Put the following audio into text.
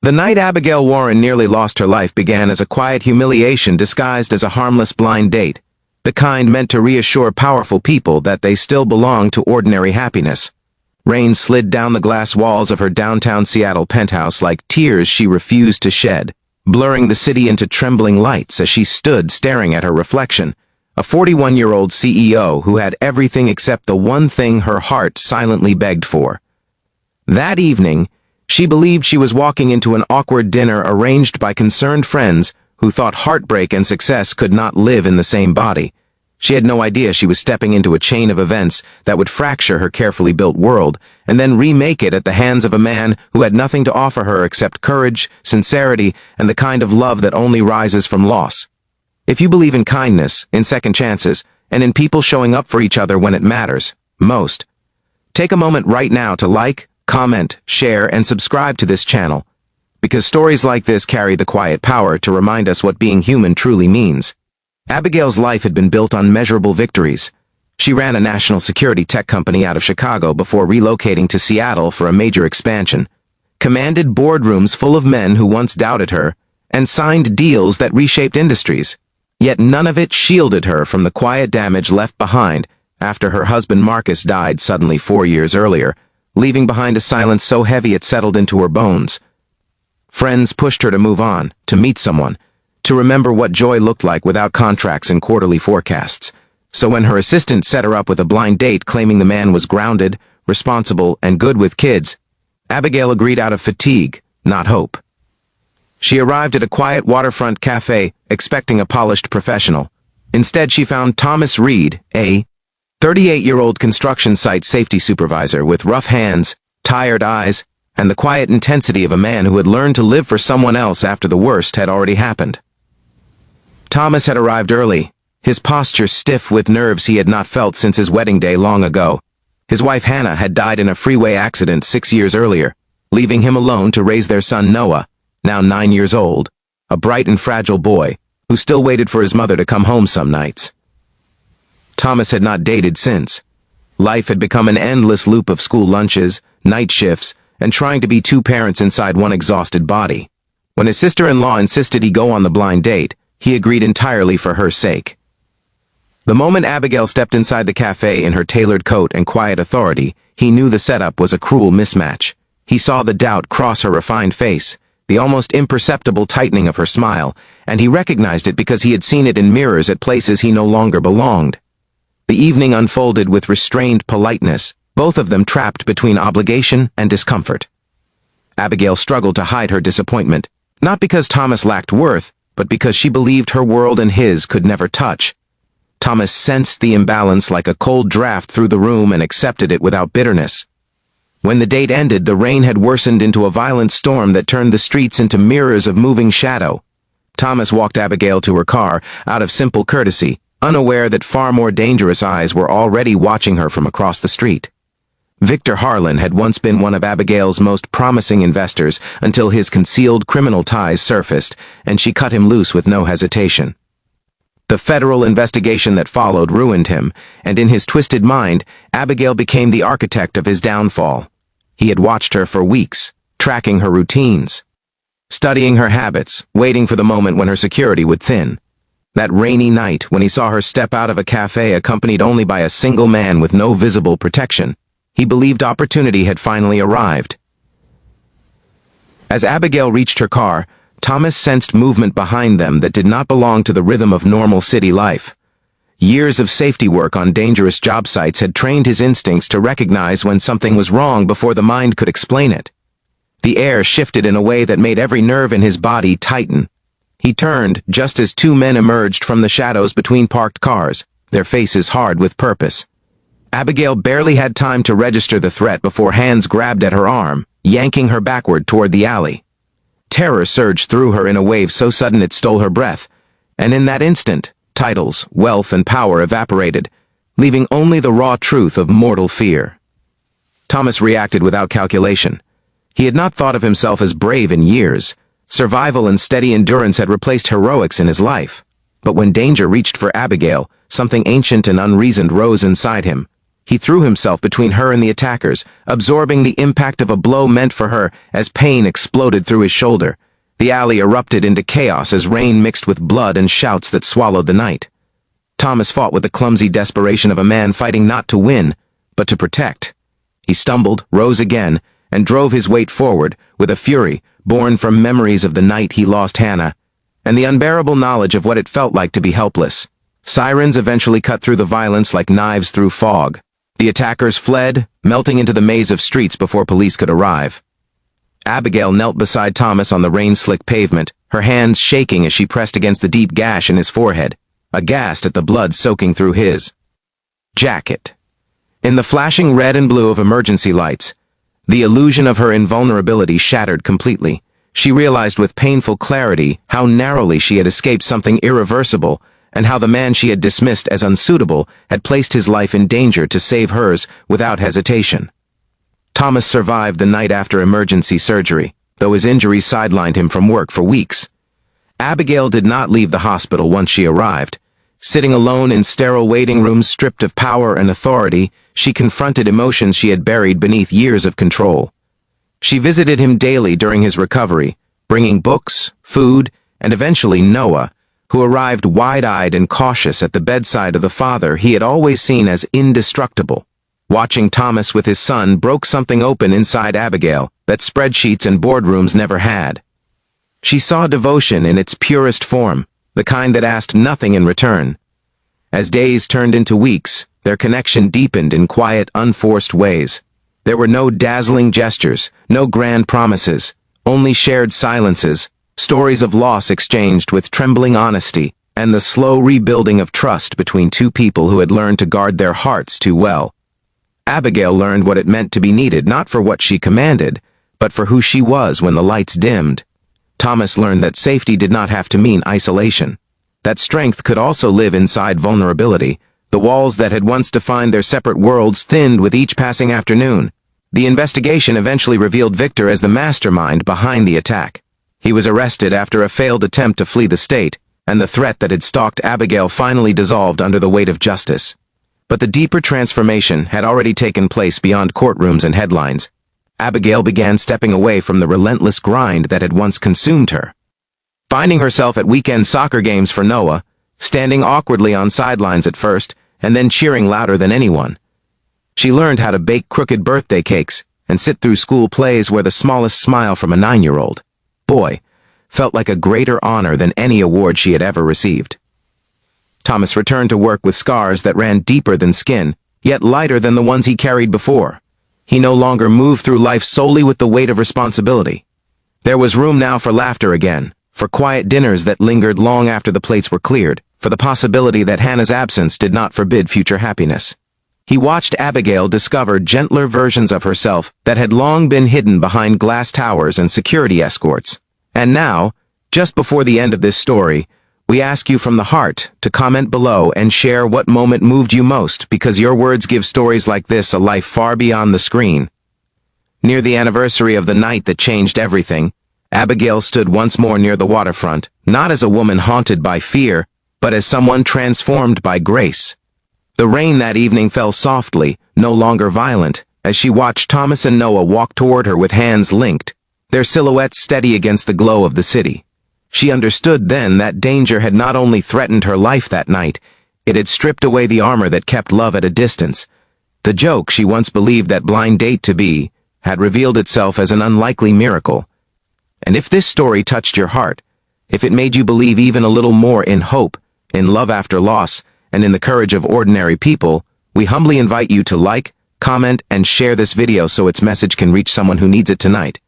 The night Abigail Warren nearly lost her life began as a quiet humiliation disguised as a harmless blind date, the kind meant to reassure powerful people that they still belong to ordinary happiness. Rain slid down the glass walls of her downtown Seattle penthouse like tears she refused to shed, blurring the city into trembling lights as she stood staring at her reflection, a 41-year-old CEO who had everything except the one thing her heart silently begged for. That evening, she believed she was walking into an awkward dinner arranged by concerned friends who thought heartbreak and success could not live in the same body. She had no idea she was stepping into a chain of events that would fracture her carefully built world and then remake it at the hands of a man who had nothing to offer her except courage, sincerity, and the kind of love that only rises from loss. If you believe in kindness, in second chances, and in people showing up for each other when it matters most, take a moment right now to like, comment, share, and subscribe to this channel, because stories like this carry the quiet power to remind us what being human truly means. Abigail's life had been built on measurable victories. She ran a national security tech company out of Chicago before relocating to Seattle for a major expansion, commanded boardrooms full of men who once doubted her, and signed deals that reshaped industries. Yet none of it shielded her from the quiet damage left behind after her husband Marcus died suddenly 4 years earlier, leaving behind a silence so heavy it settled into her bones. Friends pushed her to move on, to meet someone, to remember what joy looked like without contracts and quarterly forecasts. So when her assistant set her up with a blind date claiming the man was grounded, responsible, and good with kids, Abigail agreed out of fatigue, not hope. She arrived at a quiet waterfront cafe, expecting a polished professional. Instead, she found Thomas Reed, a 38-year-old construction site safety supervisor with rough hands, tired eyes, and the quiet intensity of a man who had learned to live for someone else after the worst had already happened. Thomas had arrived early, his posture stiff with nerves he had not felt since his wedding day long ago. His wife Hannah had died in a freeway accident 6 years earlier, leaving him alone to raise their son Noah, now 9 years old, a bright and fragile boy, who still waited for his mother to come home some nights. Thomas had not dated since. Life had become an endless loop of school lunches, night shifts, and trying to be two parents inside one exhausted body. When his sister-in-law insisted he go on the blind date, he agreed entirely for her sake. The moment Abigail stepped inside the cafe in her tailored coat and quiet authority, he knew the setup was a cruel mismatch. He saw the doubt cross her refined face, the almost imperceptible tightening of her smile, and he recognized it because he had seen it in mirrors at places he no longer belonged. The evening unfolded with restrained politeness, both of them trapped between obligation and discomfort. Abigail struggled to hide her disappointment, not because Thomas lacked worth, but because she believed her world and his could never touch. Thomas sensed the imbalance like a cold draft through the room and accepted it without bitterness. When the date ended, the rain had worsened into a violent storm that turned the streets into mirrors of moving shadow. Thomas walked Abigail to her car, out of simple courtesy, unaware that far more dangerous eyes were already watching her from across the street. Victor Harlan had once been one of Abigail's most promising investors until his concealed criminal ties surfaced, and she cut him loose with no hesitation. The federal investigation that followed ruined him, and in his twisted mind, Abigail became the architect of his downfall. He had watched her for weeks, tracking her routines, studying her habits, waiting for the moment when her security would thin. That rainy night when he saw her step out of a cafe accompanied only by a single man with no visible protection, he believed opportunity had finally arrived. As Abigail reached her car, Thomas sensed movement behind them that did not belong to the rhythm of normal city life. Years of safety work on dangerous job sites had trained his instincts to recognize when something was wrong before the mind could explain it. The air shifted in a way that made every nerve in his body tighten. He turned just as two men emerged from the shadows between parked cars, their faces hard with purpose. Abigail barely had time to register the threat before hands grabbed at her arm, yanking her backward toward the alley. Terror surged through her in a wave so sudden it stole her breath, and in that instant, titles, wealth, and power evaporated, leaving only the raw truth of mortal fear. Thomas reacted without calculation. He had not thought of himself as brave in years. Survival and steady endurance had replaced heroics in his life. But when danger reached for Abigail, something ancient and unreasoned rose inside him. He threw himself between her and the attackers, absorbing the impact of a blow meant for her as pain exploded through his shoulder. The alley erupted into chaos as rain mixed with blood and shouts that swallowed the night. Thomas fought with the clumsy desperation of a man fighting not to win, but to protect. He stumbled, rose again, and drove his weight forward with a fury born from memories of the night he lost Hannah, and the unbearable knowledge of what it felt like to be helpless. Sirens eventually cut through the violence like knives through fog. The attackers fled, melting into the maze of streets before police could arrive. Abigail knelt beside Thomas on the rain-slick pavement, her hands shaking as she pressed against the deep gash in his forehead, aghast at the blood soaking through his jacket. In the flashing red and blue of emergency lights, the illusion of her invulnerability shattered completely. She realized with painful clarity how narrowly she had escaped something irreversible, and how the man she had dismissed as unsuitable had placed his life in danger to save hers without hesitation. Thomas survived the night after emergency surgery, though his injuries sidelined him from work for weeks. Abigail did not leave the hospital once she arrived. Sitting alone in sterile waiting rooms stripped of power and authority, she confronted emotions she had buried beneath years of control. She visited him daily during his recovery, bringing books, food, and eventually Noah, who arrived wide-eyed and cautious at the bedside of the father he had always seen as indestructible. Watching Thomas with his son broke something open inside Abigail that spreadsheets and boardrooms never had. She saw devotion in its purest form, the kind that asked nothing in return. As days turned into weeks, their connection deepened in quiet, unforced ways. There were no dazzling gestures, no grand promises, only shared silences, stories of loss exchanged with trembling honesty, and the slow rebuilding of trust between two people who had learned to guard their hearts too well. Abigail learned what it meant to be needed not for what she commanded, but for who she was when the lights dimmed. Thomas learned that safety did not have to mean isolation. That strength could also live inside vulnerability. The walls that had once defined their separate worlds thinned with each passing afternoon. The investigation eventually revealed Victor as the mastermind behind the attack. He was arrested after a failed attempt to flee the state, and the threat that had stalked Abigail finally dissolved under the weight of justice. But the deeper transformation had already taken place beyond courtrooms and headlines. Abigail began stepping away from the relentless grind that had once consumed her. Finding herself at weekend soccer games for Noah, standing awkwardly on sidelines at first, and then cheering louder than anyone. She learned how to bake crooked birthday cakes and sit through school plays where the smallest smile from a 9-year-old boy felt like a greater honor than any award she had ever received. Thomas returned to work with scars that ran deeper than skin, yet lighter than the ones he carried before. He no longer moved through life solely with the weight of responsibility. There was room now for laughter again, for quiet dinners that lingered long after the plates were cleared, for the possibility that Hannah's absence did not forbid future happiness. He watched Abigail discover gentler versions of herself that had long been hidden behind glass towers and security escorts. And now, just before the end of this story, we ask you from the heart to comment below and share what moment moved you most, because your words give stories like this a life far beyond the screen. Near the anniversary of the night that changed everything, Abigail stood once more near the waterfront, not as a woman haunted by fear, but as someone transformed by grace. The rain that evening fell softly, no longer violent, as she watched Thomas and Noah walk toward her with hands linked, their silhouettes steady against the glow of the city. She understood then that danger had not only threatened her life that night, it had stripped away the armor that kept love at a distance. The joke she once believed that blind date to be had revealed itself as an unlikely miracle. And if this story touched your heart, if it made you believe even a little more in hope, in love after loss, and in the courage of ordinary people, we humbly invite you to like, comment, and share this video so its message can reach someone who needs it tonight.